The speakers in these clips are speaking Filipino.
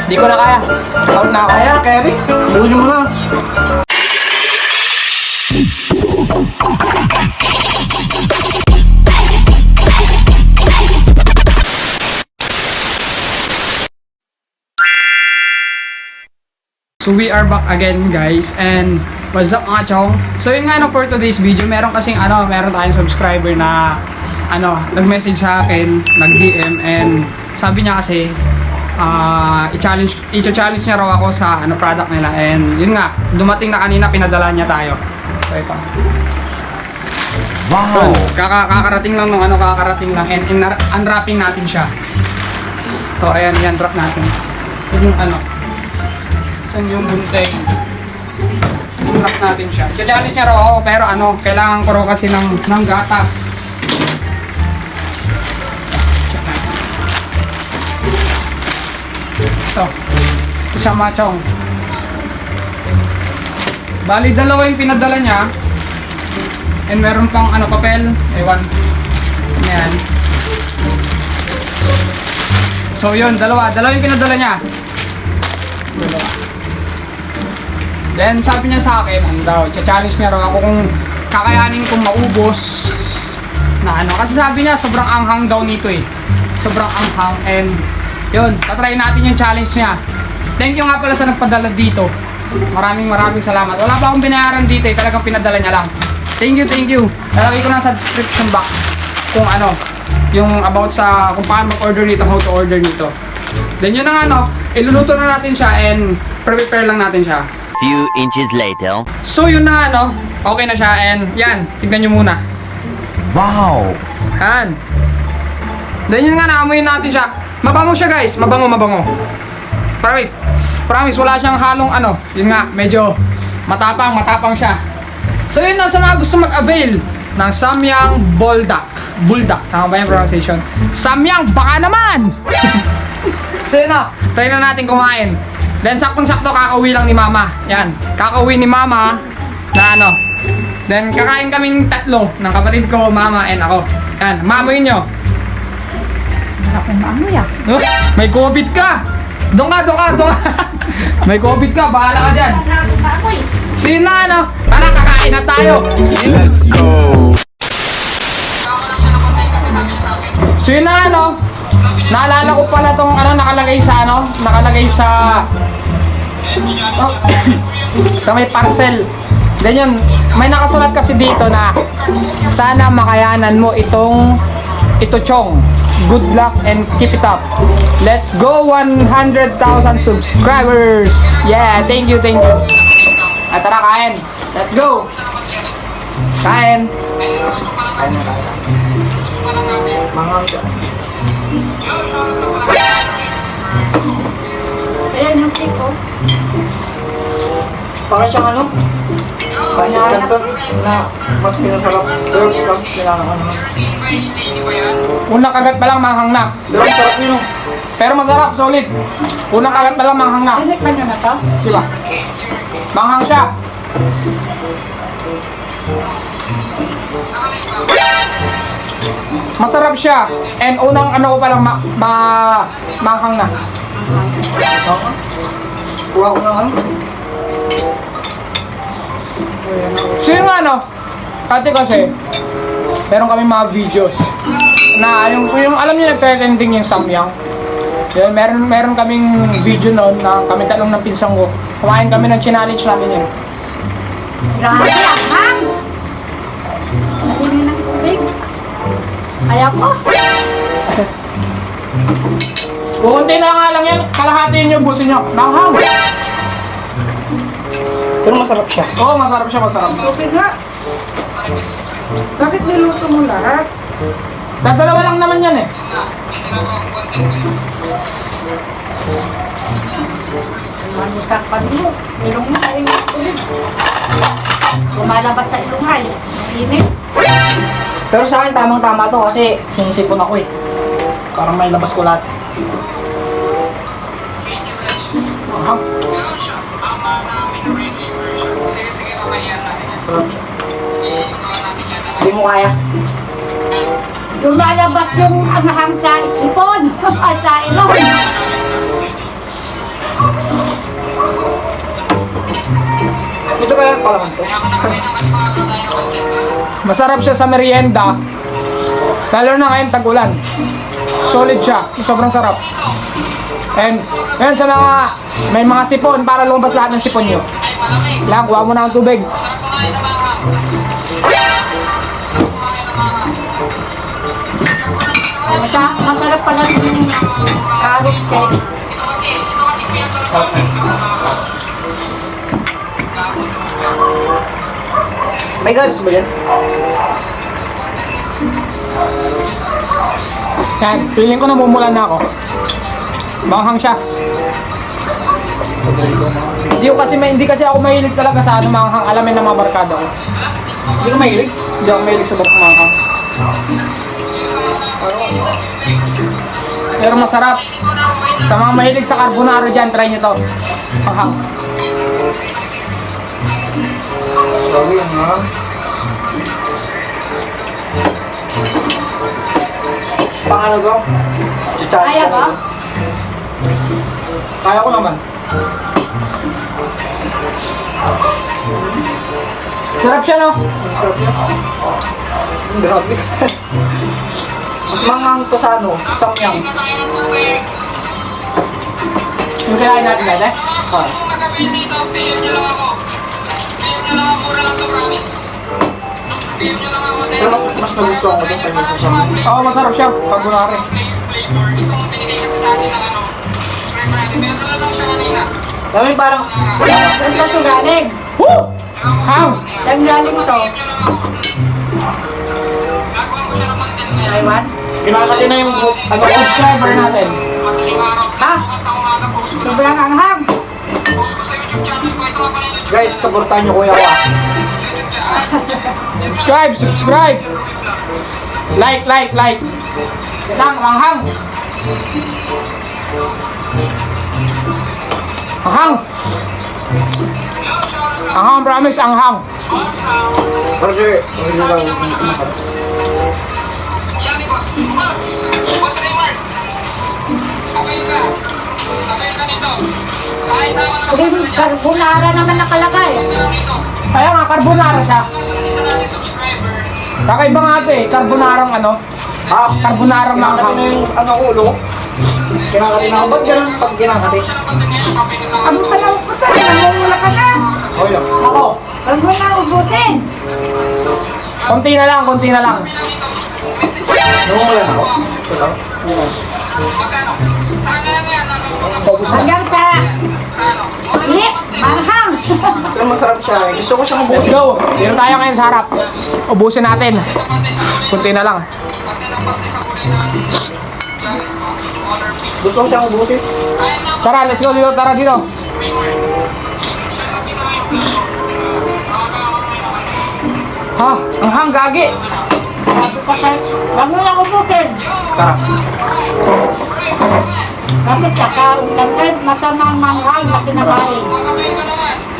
Di ko na kaya. Out na ako. Kaya, Kerry. Buhin mo na. So we are back again guys, and what's up mga chong? So yun nga for today's video, meron tayong subscriber na nag-message sa akin, nag-DM, and sabi niya kasi i-challenge niya raw ako sa product nila, and yun nga, dumating na kanina, pinadala niya tayo. So ito. Wow! Kakarating lang and unwrapping natin siya. So ayan, i-unwrap natin. So yung yung bunteng. Unwrap natin siya. I-challenge niya raw ako, pero kailangan ko raw kasi ng gatas. Ito siya machong. Bali, dalawa yung pinadala niya. And meron pang papel. Ewan. Ayan. So yun, dalawa yung pinadala niya. Dalawa. Then sabi niya sa akin, challenge niya raw ako kung kakayanin kong maubos na kasi sabi niya sobrang anghang daw nito eh. Sobrang anghang, and yun, tatry natin yung challenge niya. Thank you nga pala sa nagpadala dito. Maraming salamat. Wala pa akong binayaran dito eh, talagang pinadala niya lang. Thank you. Lalagay ko na sa description box kung yung about sa kung paano mag-order nito, how to order nito. Then yun ang iluluto na natin siya, and prepare lang natin siya. Few inches later. So yun na okay na siya, and yan, tignan nyo muna. Wow! Yan. Then yun nga, naamoyin natin siya. Mabango siya guys, mabango. Promise, wala siyang halong yun nga, medyo matapang siya. So yun na, sa mga gusto mag-avail ng Samyang Buldak, tama ba yung pronunciation? Samyang, baka naman! So yun na, try na natin kumain. Then saktong-sakto kakauwi lang ni Mama. Yan, kakauwi ni Mama na Then kakain kaming tatlo ng kapatid ko, Mama, and ako. Yan, maamoy nyo. Akong maamoy ah. May COVID ka! Doon ka! May COVID ka, bahala ka dyan. Sino na tara, kakain na tayo. Let's go! So yun na naalala ko pala tong nakalagay sa sa may parcel. Then yun, may nakasulat kasi dito na sana makayanan mo ito chong. Good luck and keep it up. Let's go 100,000 subscribers. Yeah, thank you. At tara, kain. Let's go. Kain. Mangang ka. Ayan yung cake oh. Para siyang pancit canton na mas pinasarap. Pero tapos kailangan Unang kagat pa lang manghang na. Pero ang sarap nyo. Pero masarap, solid. Unang kagat pa lang manghang na. Tinikman nyo na to? Diba? Manghang siya. Masarap siya. And unang ko pa lang manghang na. Kuha ko ng So yung kati kasi, meron kami mga videos na yung alam niyo nagtrending yung Samyang. Yun, meron kaming video noon na kami talong ng pinsang ko. Kumain kami ng challenge namin yun. Grabe akang! Nahuli ng tubig. Ayaw ko. Kukunti na nga lang yan, kalahatiin nyo, busin nyo. Manghang! Pero masarap siya. Oo, masarap siya. Tubig nga. Bakit niluto mo lahat? Dadalawa lang naman yan eh. Manusapan mo. Ilong mo ay ulit. Lumalabas sa ilong ay. Init. Pero sa akin tamang-tama to kasi sinisipon ako eh. Parang may labas ko lahat. Manghang. Hindi mo kaya. Lumalabas yung anahang sa isipon. At sa ilong. pa naman to. Masarap siya sa merienda. Lalo na ngayon tag-ulan. Solid siya. Sobrang sarap. And, yun sa mga, may mga sipon para lumabas lahat ng sipon nyo. Lang, kuha mo na ang tubig. Masarap pala yung carrot cake. May gatas ba yan? Yan, feeling ko namumulan na ako. Banghang siya. Hindi kasi ako mahilig talaga sa ano manghang, alamin ng mga barkada ko. Hindi ka mahilig? Hindi ako mahilig sa manghang. Pero masarap. Sa mga mahilig sa carbonaro dyan, try nyo to. Manghang. Grabe yan ha. Paano to? Chicharis Kaya ba? Kaya ko naman. Sarap siya, no? Ang sarap niya. Grabe. Mas mangang to sa ano, samyang. Yung kailangan natin dati. Ah. Pero mas nagustuhan ko to kaysa sa samyang. Oo, masarap siya. Carbonaro. Dami parang, Saan ba ito galing? Woo! Hang! Saan galing ito? Taiwan? kinakali na yung ano, Subscriber natin. Ha? Sobrang anghang. guys, supportan nyo kuya ko ah. Subscribe! Like! Lang, anghang! Anghang! Anghang, promise, anghang! Order, order lang. Rin carbonara naman nakalagay. Kaya nga, carbonara siya. Kakaiba nga ito eh, carbonarang ano? Ah, Carbonarang kinakali manghang. na yung ano ko, ulo. Kinakali na ako. Ba't ganun pag kinakali? Ang panahon ko to, namumula ka na. Okay lang. Ako, Huwag mo na ubusin. konti na lang. Namumula na ako. Ito lang. Focus na. Hanggang sa lips, manghang. Pero masarap siya eh. Gusto ko siyang Let's ubusin. go! Dito tayo ngayon sa harap. Ubusin natin. Kunti na lang. Gusto ko siyang ubusin. Tara, let's go dito. Tara dito. Ha? Ang hanggagi. Huwag mo na ubusin. Tara. Kapit ka ka, masamang manghang na kinakain.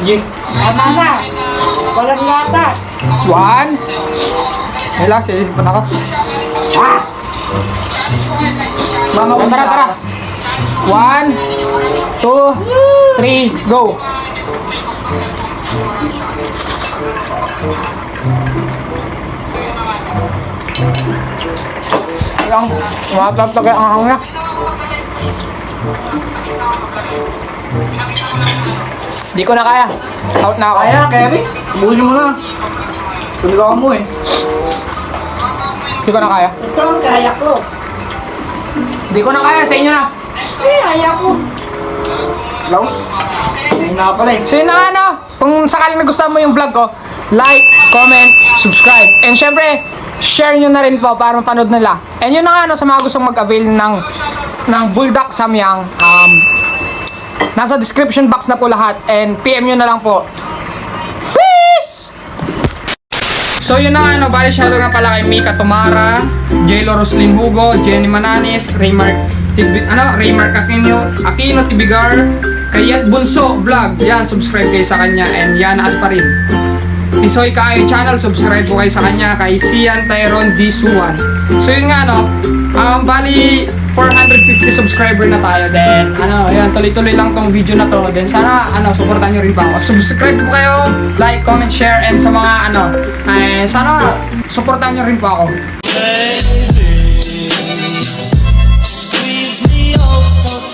G. Tama na. Walang lata. 1. Relax, pa ako. Ah! Mama ko. Tara. 1, 2, 3, go. Ang matap na kaya ang hangin na. Di ko na kaya. Out na ako. Kaya, Kerry. Ubusin mo na. Tuligawan mo eh. Di ko na kaya. Ito ang kaya ko. Di ko na kaya. Sa inyo na. Kaya ko. Laos. Hindi na pala eh. So yun na nga, no? Kung sakaling nagustuhan mo yung vlog ko, like, comment, subscribe. And syempre, share nyo na rin po para mapanood nila. And yun na nga, no, sa mga gustong mag-avail ng Buldak Samyang, nasa description box na po lahat. And PM nyo na lang po. Peace! So yun na nga, no, bali shoutout nga pala kay Mika Tomara, J.Lo Roslyn Hugo, Jenny Mananis, Raymark Aquino Tibigar, kay Yat Bunso Vlog, yan, subscribe kayo sa kanya, and Yana Asparin. Tisoy Kaayo Channel, subscribe po kayo sa kanya, kay Sian Tyron D. Suwan. So yun nga, no, bali 450 subscriber na tayo. Then, ano, yan, tuloy-tuloy lang tong video na to. Then, sana, ano, supportan nyo rin pa ako. Subscribe po kayo, like, comment, share, and sa mga, ano, ay, sana, supportan nyo rin po ako. Squeeze me oh so